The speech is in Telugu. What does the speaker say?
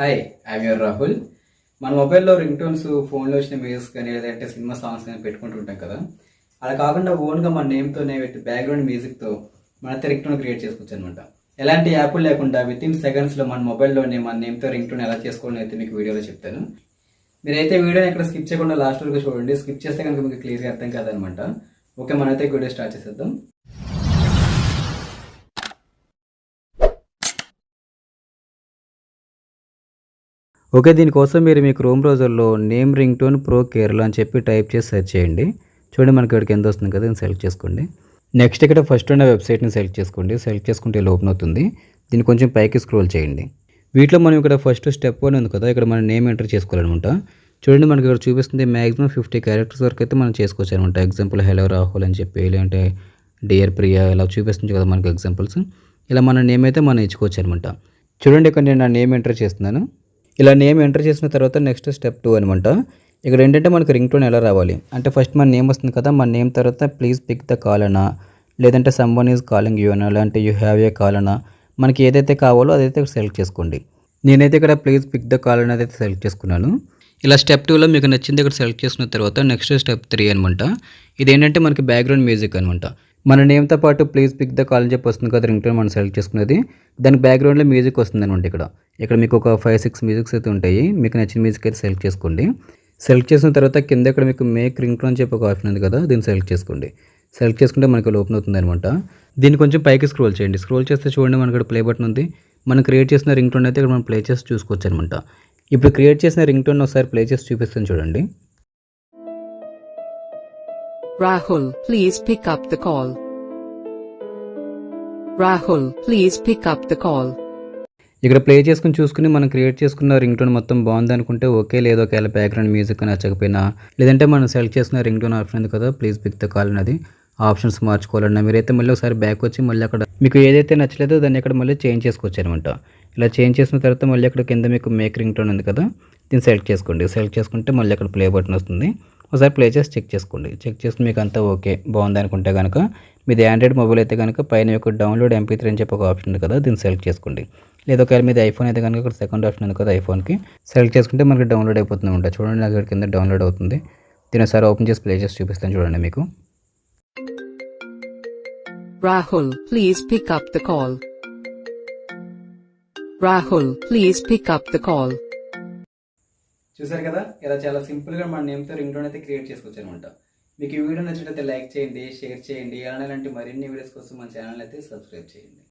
Hi I'm your Rahul. మన మొబైల్లో రింగ్ టోన్స్ ఫోన్లో వచ్చిన మ్యూజిక్ కానీ లేదంటే సినిమా సాంగ్స్ కానీ పెట్టుకుంటుంటాం కదా. అలా కాకుండా ఓన్గా మన నేమ్తోనే విత్ బ్యాక్గ్రౌండ్ మ్యూజిక్తో మనతో రింగ్ టోన్ క్రియేట్ చేసుకోవచ్చు అనమాట. ఎలాంటి యాప్లు లేకుండా విత్ ఇన్ సెకండ్స్లో మన మొబైల్లోనే మన నేమ్తో రింగ్ టోన్ ఎలా చేసుకోవాలని అయితే మీకు వీడియోలో చెప్తాను. మీరైతే వీడియోని ఎక్కడ స్కిప్ చేయకుండా లాస్ట్ వరకు చూడండి. స్కిప్ చేస్తే కనుక మీకు క్లియర్గా అర్థం కాదనమాట. ఓకే, మనమైతే వీడియో స్టార్ట్ చేసేద్దాం. ఓకే, దీనికోసం మీరు మీ క్రోమ్ బ్రౌజర్లో name ring tone pro Kerala అని చెప్పి టైప్ చేసి సెర్చ్ చేయండి. చూడండి, మనకి ఇక్కడికి ఎంత వస్తుంది కదా, దీన్ని సెలెక్ట్ చేసుకోండి. నెక్స్ట్ ఇక్కడ ఫస్ట్ ఉన్న వెబ్సైట్ని సెలెక్ట్ చేసుకోండి. సెలెక్ట్ చేసుకుంటే ఇలా ఓపెన్ అవుతుంది. దీన్ని కొంచెం పైకి స్క్రోల్ చేయండి. వీటిలో మనం ఇక్కడ ఫస్ట్ స్టెప్ 1 ఉంది కదా, ఇక్కడ మనం నేమ్ ఎంటర్ చేసుకోవాలన్నమాట. చూడండి, మనకి ఇక్కడ చూపిస్తుంది మ్యాక్సిమం 50 క్యారెక్టర్స్ వరకు అయితే మనం చేసుకోవచ్చు అనమాట. ఎగ్జాంపుల్ హలో రాహుల్ అని చెప్పి, లేదంటే డియర్ ప్రియా ఇలా చూపిస్తుంది కదా మనకి ఎగ్జాంపుల్స్. ఇలా మన నేమ్ అయితే మనం ఇచ్చుకోవచ్చు అనమాట. చూడండి, ఇక్కడ నేను నా నేమ్ ఎంటర్ చేస్తున్నాను. ఇలా నేమ్ ఎంటర్ చేసిన తర్వాత నెక్స్ట్ స్టెప్ 2 అనమాట. ఇక్కడ ఏంటంటే మనకు రింగ్ టోన్ ఎలా రావాలి అంటే, ఫస్ట్ మన నేమ్ వస్తుంది కదా, మన నేమ్ తర్వాత ప్లీజ్ పిక్ ద కాల్ అనా, లేదంటే సమ్వన్ ఈజ్ కాలింగ్ యూ అనా, లేదంటే యూ హ్యావ్ ఏ కాల్ అనా, మనకి ఏదైతే కావాలో అదైతే సెలెక్ట్ చేసుకోండి. నేనైతే ఇక్కడ ప్లీజ్ పిక్ ద కాల్ అనేది అయితే సెలెక్ట్ చేసుకున్నాను. ఇలా స్టెప్ 2లో మీకు నచ్చింది ఇక్కడ సెలెక్ట్ చేసుకున్న తర్వాత నెక్స్ట్ స్టెప్ 3 అనమాట. ఇదేంటంటే మనకి బ్యాక్గ్రౌండ్ మ్యూజిక్ అనమాట. మన నేమ్తో పాటు ప్లీజ్ పిక్ ద కాల్ అని చెప్పి వస్తుంది కదా రింగ్ టోన్ మనం సెలెక్ట్ చేసుకునేది. దానికి బ్యాక్గ్రౌండ్లో మ్యూజిక్ వస్తుంది అనమాట. ఇక్కడ మీకు ఒక 5-6 మ్యూజిక్స్ అయితే ఉంటాయి. మీకు నచ్చిన మ్యూజిక్ అయితే సెలెక్ట్ చేసుకోండి. సెలెక్ట్ చేసిన తర్వాత కింద ఇక్కడ మీకు మేక్ రింగ్ టోన్ అని చెప్పి ఒక ఆప్షన్ ఉంది కదా, దీన్ని సెలెక్ట్ చేసుకోండి. సెలెక్ట్ చేసుకుంటే మనకి ఓపెన్ అవుతుంది అనమాట. దీన్ని కొంచెం పైకి స్క్రోల్ చేయండి. స్క్రోల్ చేస్తే చూడండి, మనకి ఇక్కడ ప్లే బటన్ ఉంది. మనం క్రియేట్ చేసిన రింగ్ టోన్ అయితే ఇక్కడ మనం ప్లే చేసి చూసుకోవచ్చు అనమాట. ఇప్పుడు క్రియేట్ చేసిన రింగ్ టోన్ ఒకసారి ప్లే చేసి చూపిస్తాను చూడండి. Rahul, please pick up the call. Rahul, please pick up the call. ఇక్కడ ప్లే చేసుకుని చూసుకుని మనం క్రియేట్ చేసుకున్న రింగ్ టోన్ మొత్తం బాగుంది అనుకుంటే ఓకే, లేదు ఒకవేళ బ్యాక్గ్రౌండ్ మ్యూజిక్ నచ్చకపోయినా, లేదంటే మనం సెలెక్ట్ చేసిన రింగ్ టోన్ ఆప్షన్ ఉంది కదా ప్లీజ్ పిక్ ద కాల్ అనేది, ఆప్షన్స్ మార్చుకోవాలన్నా మీరైతే మళ్ళీ ఒకసారి బ్యాక్ వచ్చి మళ్ళీ అక్కడ మీకు ఏదైతే నచ్చలేదో దాన్ని అక్కడ మళ్ళీ చేంజ్ చేసుకోవచ్చు అనమాట. ఇలా చేంజ్ చేసిన తర్వాత మళ్ళీ అక్కడ కింద మీకు మేక్ రింగ్ టోన్ ఉంది కదా, దీన్ని సెలెక్ట్ చేసుకోండి. సెలెక్ట్ చేసుకుంటే మళ్ళీ అక్కడ ప్లే బటన్ వస్తుంది. ఒకసారి ప్లే చేసి చెక్ చేసుకోండి. చెక్ చేసి మీకు అంతా ఓకే బాగుంది అనుకుంటే కనుక, మీది ఆండ్రాయిడ్ మొబైల్ అయితే కనుక పైన యొక్క డౌన్లోడ్ MP3 అని చెప్పి ఒక ఆప్షన్ ఉంది కదా, దీన్ని సెలెక్ట్ చేసుకోండి. లేదా ఒకవేళ మీది ఐఫోన్ అయితే కనుక ఇక్కడ సెకండ్ ఆప్షన్ ఉంది కదా ఐఫోన్కి, సెలెక్ట్ చేసుకుంటే మనకి డౌన్లోడ్ అయిపోతుంది అనమాట. చూడండి, నాకు ఇక్కడ కింద డౌన్లోడ్ అవుతుంది. దీన్ని ఒకసారి ఓపెన్ చేసి ప్లే చేసి చూపిస్తాను చూడండి మీకు. Rahul, please pick up the call. Rahul, please pick up the call. చూసారు కదా, ఇలా చాలా సింపుల్గా మన నేమ్తో రింగ్ టోన్ అయితే క్రియేట్ చేసుకోవచ్చు అనమాట. మీకు ఈ వీడియో నచ్చినట్లయితే లైక్ చేయండి, షేర్ చేయండి. అలాంటి మరిన్ని వీడియోస్ కోసం మన ఛానల్ అయితే సబ్స్క్రైబ్ చేయండి.